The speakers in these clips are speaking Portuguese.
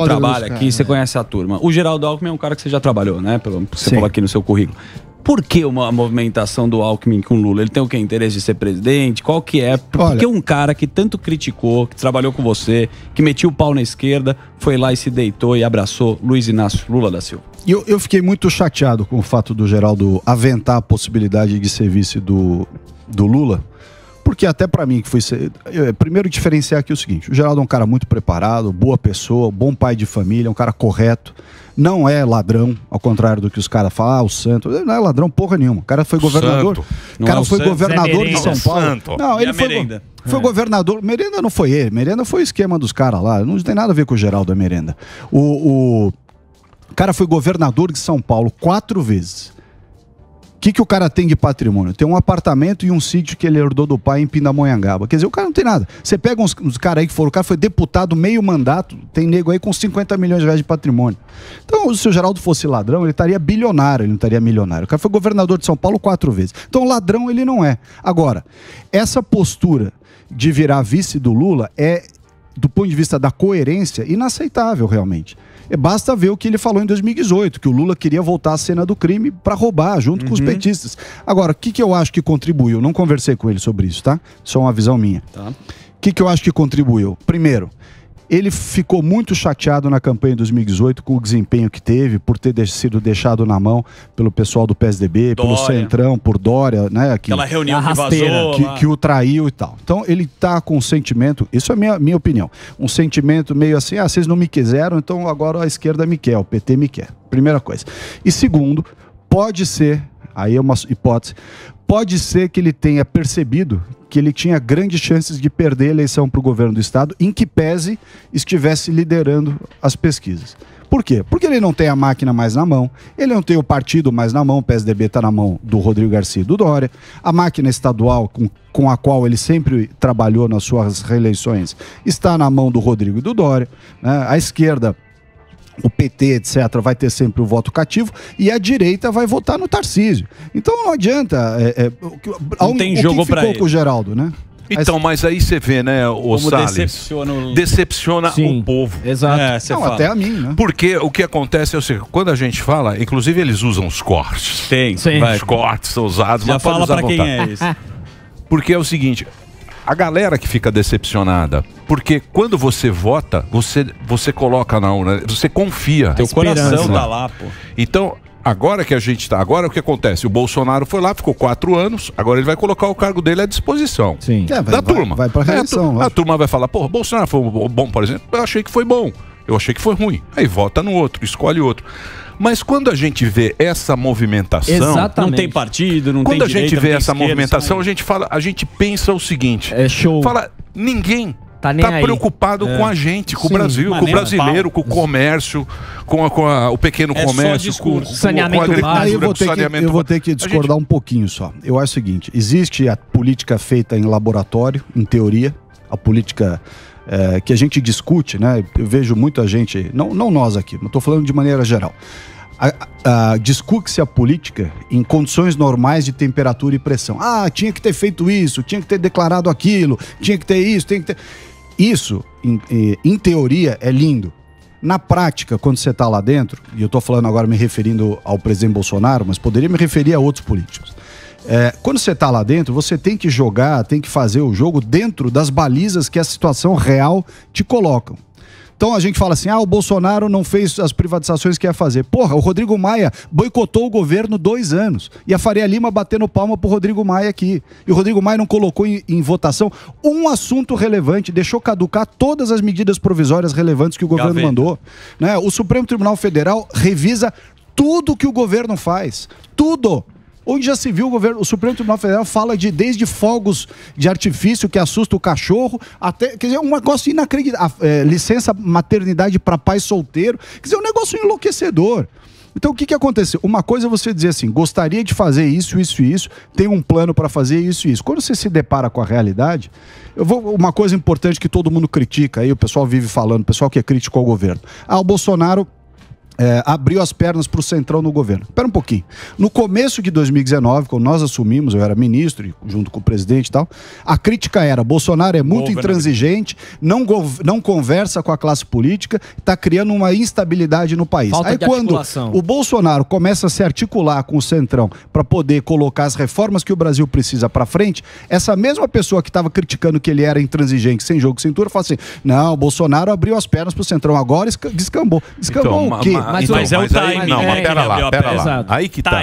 trabalha aqui, você conhece a turma. O Geraldo Alckmin é um cara que você já trabalhou, né? Você falou aqui no seu currículo. Por que uma movimentação do Alckmin com o Lula? Ele tem o quê? Interesse de ser presidente? Qual que é? Por que um cara que tanto criticou, que trabalhou com você, que metia o pau na esquerda, foi lá e se deitou e abraçou Luiz Inácio Lula da Silva? Eu fiquei muito chateado com o fato do Geraldo aventar a possibilidade de ser vice do Lula, porque até pra mim que foi ser... Primeiro diferenciar aqui o seguinte: o Geraldo é um cara muito preparado, boa pessoa, bom pai de família, um cara correto, não é ladrão, ao contrário do que os caras falam, o santo, ele não é ladrão porra nenhuma, o cara foi governador, o cara foi governador de São Paulo. Não, ele foi governador, Merenda não foi ele, Merenda foi o esquema dos caras lá, não tem nada a ver com o Geraldo, a Merenda. O cara foi governador de São Paulo 4 vezes. O que o cara tem de patrimônio? Tem um apartamento e um sítio que ele herdou do pai em Pindamonhangaba. Quer dizer, o cara não tem nada. Você pega uns caras aí que foram, o cara foi deputado meio mandato, tem nego aí com 50 milhões de reais de patrimônio. Então, se o Geraldo fosse ladrão, ele estaria bilionário, ele não estaria milionário. O cara foi governador de São Paulo 4 vezes. Então, ladrão ele não é. Agora, essa postura de virar vice do Lula é, do ponto de vista da coerência, inaceitável realmente. Basta ver o que ele falou em 2018, que o Lula queria voltar à cena do crime para roubar, junto com os petistas. Agora, o que eu acho que contribuiu? Não conversei com ele sobre isso, tá? Só uma visão minha. O que eu acho que contribuiu? Primeiro, ele ficou muito chateado na campanha de 2018 com o desempenho que teve, por ter sido deixado na mão pelo pessoal do PSDB, pelo Centrão, por Dória, né? Aquela reunião que vazou, que o traiu e tal. Então ele tá com um sentimento, isso é minha opinião, um sentimento meio assim, vocês não me quiseram, então agora a esquerda me quer, o PT me quer. Primeira coisa. E segundo, pode ser, aí é uma hipótese, pode ser que ele tenha percebido que ele tinha grandes chances de perder a eleição para o governo do estado, em que pese estivesse liderando as pesquisas. Por quê? Porque ele não tem a máquina mais na mão, ele não tem o partido mais na mão, o PSDB está na mão do Rodrigo Garcia e do Dória, a máquina estadual com a qual ele sempre trabalhou nas suas reeleições está na mão do Rodrigo e do Dória, né? A esquerda, o PT, etc., vai ter sempre o voto cativo e a direita vai votar no Tarcísio. Então não adianta. Não tem jogo para ele. Com o Geraldo, né? Então, mas aí você vê, né, o Salles, decepciona o povo. Exato. Não, até a mim, né? Porque o que acontece é o seguinte, quando a gente fala, inclusive eles usam os cortes. Os cortes são usados. Já fala para quem é isso. Porque é o seguinte... A galera que fica decepcionada, porque quando você vota, você coloca na urna, você confia. Teu coração tá lá, pô. Então, agora que a gente tá, agora o que acontece? O Bolsonaro foi lá, ficou 4 anos, agora ele vai colocar o cargo dele à disposição da turma. Vai pra reeleição. A turma vai falar, pô, Bolsonaro foi bom, por exemplo, eu achei que foi bom, eu achei que foi ruim. Aí vota no outro, escolhe outro. Mas quando a gente vê essa movimentação... Não tem partido, não quando tem a gente vê essa movimentação, a gente pensa o seguite... Fala, ninguém tá preocupado com a gente, com o Brasil, com o brasileiro, com o comércio, com o pequeno comércio, com saneamento básico. Eu vou ter que discordar um pouquinho só. Eu acho o seguinte, existe a política feita em laboratório, em teoria, a política... que a gente discute, né? Eu vejo muita gente, não nós aqui, mas estou falando de maneira geral. Discute-se a política em condições normais de temperatura e pressão. Tinha que ter feito isso, tinha que ter declarado aquilo, tinha que ter isso, tem que ter... Isso, em teoria, é lindo. Na prática, quando você está lá dentro, e eu estou falando agora me referindo ao presidente Bolsonaro, mas poderia me referir a outros políticos. Quando você está lá dentro, você tem que jogar, tem que fazer o jogo dentro das balizas que a situação real te colocam. Então a gente fala assim, o Bolsonaro não fez as privatizações que ia fazer. Porra, o Rodrigo Maia boicotou o governo 2 anos. E a Faria Lima batendo palma pro Rodrigo Maia aqui. E o Rodrigo Maia não colocou em votação um assunto relevante, deixou caducar todas as medidas provisórias relevantes que o governo mandou. Né? O Supremo Tribunal Federal revisa tudo que o governo faz. Tudo! Onde já se viu o Supremo Tribunal Federal fala desde fogos de artifício que assusta o cachorro, até, quer dizer, um negócio inacreditável, licença maternidade para pai solteiro, quer dizer, um negócio enlouquecedor. Então o que aconteceu? Uma coisa é você dizer assim, gostaria de fazer isso, isso e isso, tem um plano para fazer isso e isso. Quando você se depara com a realidade, uma coisa importante que todo mundo critica, aí o pessoal vive falando, o pessoal que é crítico ao governo, o Bolsonaro abriu as pernas para o Centrão no governo. Espera um pouquinho. No começo de 2019, quando nós assumimos, eu era ministro, junto com o presidente e tal, a crítica era: Bolsonaro é muito intransigente, não conversa com a classe política, está criando uma instabilidade no país. Aí quando o Bolsonaro começa a se articular com o Centrão para poder colocar as reformas que o Brasil precisa para frente, essa mesma pessoa que estava criticando que ele era intransigente, sem jogo, sem cintura, fala assim: não, o Bolsonaro abriu as pernas para o Centrão, agora descambou. Descambou o quê? Mas é o timing. Não, mas pera lá. Aí que tá.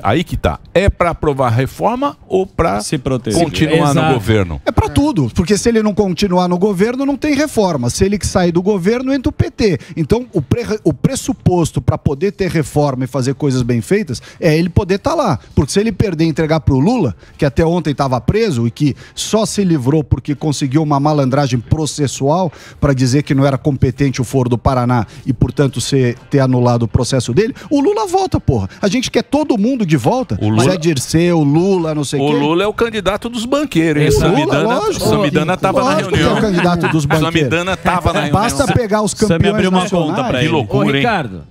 Aí que tá. É pra aprovar reforma ou pra se proteger, continuar no governo? É pra tudo. Porque se ele não continuar no governo, não tem reforma. Se ele sair do governo, entra o PT. Então, o pressuposto pra poder ter reforma e fazer coisas bem feitas é ele poder estar lá. Porque se ele perder e entregar pro Lula, que até ontem estava preso e que só se livrou porque conseguiu uma malandragem processual pra dizer que não era competente o Foro do Paraná e, portanto, ter anulado o processo dele, o Lula volta, porra. A gente quer todo mundo de volta. O Zé Dirceu, o Lula, não sei o quê. O Lula é o candidato dos banqueiros, hein? Samidana tava na reunião. É o candidato dos banqueiros. Samidana tava na reunião. Basta pegar os campeões nacionais. Que loucura, hein? Ricardo.